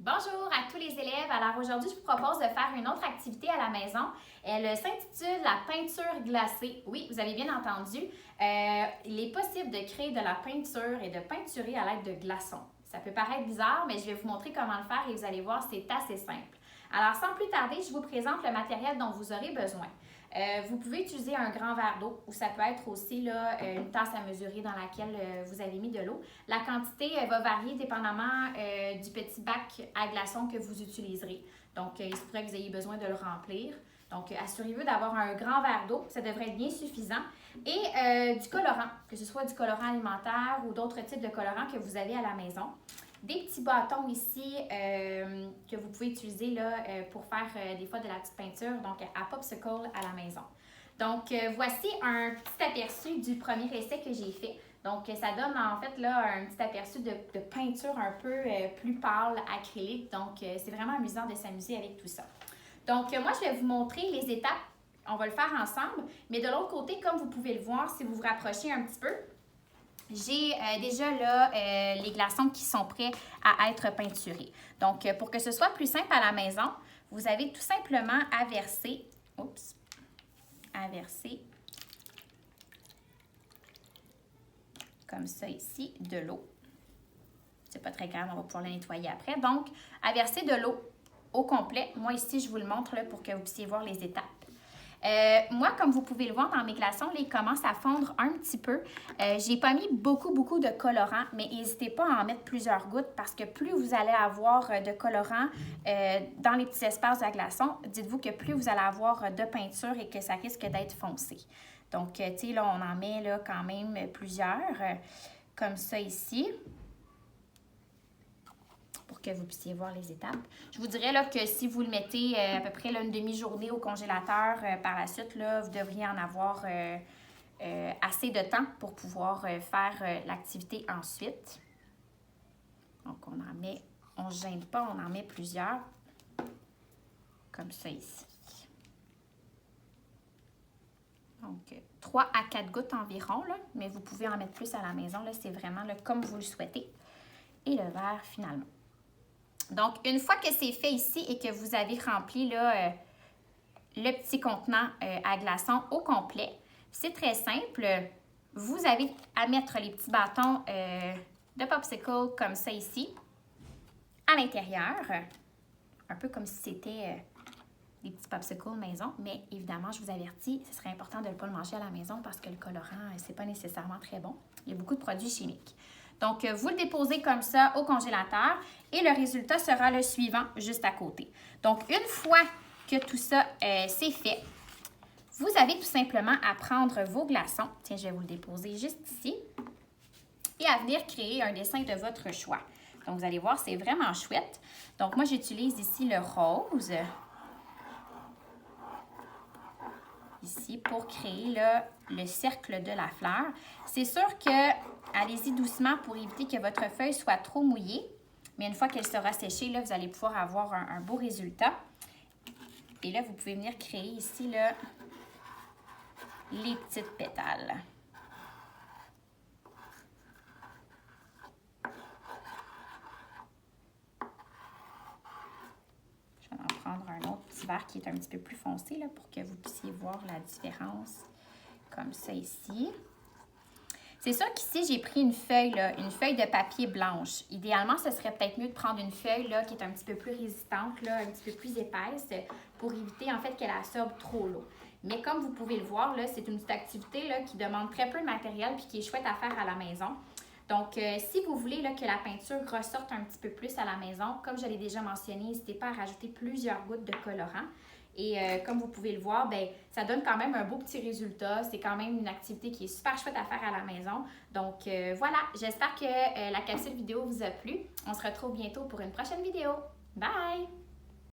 Bonjour à tous les élèves. Alors aujourd'hui, je vous propose de faire une autre activité à la maison. Elle s'intitule la peinture glacée. Oui, vous avez bien entendu. Il est possible de créer de la peinture et de peinturer à l'aide de glaçons. Ça peut paraître bizarre, mais je vais vous montrer comment le faire et vous allez voir, c'est assez simple. Alors sans plus tarder, je vous présente le matériel dont vous aurez besoin. Vous pouvez utiliser un grand verre d'eau ou ça peut être aussi là, une tasse à mesurer dans laquelle vous avez mis de l'eau. La quantité va varier dépendamment du petit bac à glaçons que vous utiliserez. Donc, il se pourrait que vous ayez besoin de le remplir. Donc, assurez-vous d'avoir un grand verre d'eau, ça devrait être bien suffisant. Et du colorant, que ce soit du colorant alimentaire ou d'autres types de colorants que vous avez à la maison. Des petits bâtons ici que vous pouvez utiliser là, pour faire des fois de la petite peinture, donc à popsicle à la maison. Donc, voici un petit aperçu du premier essai que j'ai fait. Donc, ça donne en fait là, un petit aperçu de peinture un peu plus pâle, acrylique. Donc, c'est vraiment amusant de s'amuser avec tout ça. Donc, moi, je vais vous montrer les étapes. On va le faire ensemble. Mais de l'autre côté, comme vous pouvez le voir, si vous vous rapprochez un petit peu, j'ai déjà là les glaçons qui sont prêts à être peinturés. Donc, pour que ce soit plus simple à la maison, vous avez tout simplement à verser, comme ça ici, de l'eau. C'est pas très grave, on va pouvoir la nettoyer après. Donc, à verser de l'eau au complet. Moi ici, je vous le montre là, pour que vous puissiez voir les étapes. Moi, comme vous pouvez le voir dans mes glaçons, là, ils commencent à fondre un petit peu. J'ai pas mis beaucoup de colorant, mais n'hésitez pas à en mettre plusieurs gouttes parce que plus vous allez avoir de colorant dans les petits espaces à glaçons, dites-vous que plus vous allez avoir de peinture et que ça risque d'être foncé. Donc, tu sais, là, on en met là, quand même plusieurs, comme ça ici, pour que vous puissiez voir les étapes. Je vous dirais là, que si vous le mettez à peu près là, une demi-journée au congélateur, par la suite, là, vous devriez en avoir assez de temps pour pouvoir faire l'activité ensuite. Donc, on en met, on ne gêne pas, on en met plusieurs, comme ça ici. Donc, 3 à 4 gouttes environ, là, mais vous pouvez en mettre plus à la maison. C'est vraiment là, comme vous le souhaitez. Et le verre finalement. Donc, une fois que c'est fait ici et que vous avez rempli là, le petit contenant à glaçons au complet, c'est très simple. Vous avez à mettre les petits bâtons de popsicle comme ça ici, à l'intérieur, un peu comme si c'était des petits popsicles maison, mais évidemment, je vous avertis, ce serait important de ne pas le manger à la maison parce que le colorant, c'est pas nécessairement très bon. Il y a beaucoup de produits chimiques. Donc, vous le déposez comme ça au congélateur et le résultat sera le suivant juste à côté. Donc, une fois que tout ça c'est fait, vous avez tout simplement à prendre vos glaçons. Tiens, je vais vous le déposer juste ici. Et à venir créer un dessin de votre choix. Donc, vous allez voir, c'est vraiment chouette. Donc, moi, j'utilise ici le rose. Ici, pour créer là, le cercle de la fleur. C'est sûr que allez-y doucement pour éviter que votre feuille soit trop mouillée. Mais une fois qu'elle sera séchée, là, vous allez pouvoir avoir un beau résultat. Et là, vous pouvez venir créer ici là, les petites pétales. Je vais en prendre un autre petit verre qui est un petit peu plus foncé là, pour que vous puissiez voir la différence. Comme ça ici. C'est sûr qu'ici, j'ai pris une feuille de papier blanche. Idéalement, ce serait peut-être mieux de prendre une feuille là, qui est un petit peu plus résistante, là, un petit peu plus épaisse, pour éviter en fait qu'elle absorbe trop l'eau. Mais comme vous pouvez le voir, c'est une petite activité là, qui demande très peu de matériel et qui est chouette à faire à la maison. Donc, si vous voulez là, que la peinture ressorte un petit peu plus à la maison, comme je l'ai déjà mentionné, n'hésitez pas à rajouter plusieurs gouttes de colorant. Et comme vous pouvez le voir, bien, ça donne quand même un beau petit résultat. C'est quand même une activité qui est super chouette à faire à la maison. Donc voilà, j'espère que la capsule vidéo vous a plu. On se retrouve bientôt pour une prochaine vidéo. Bye!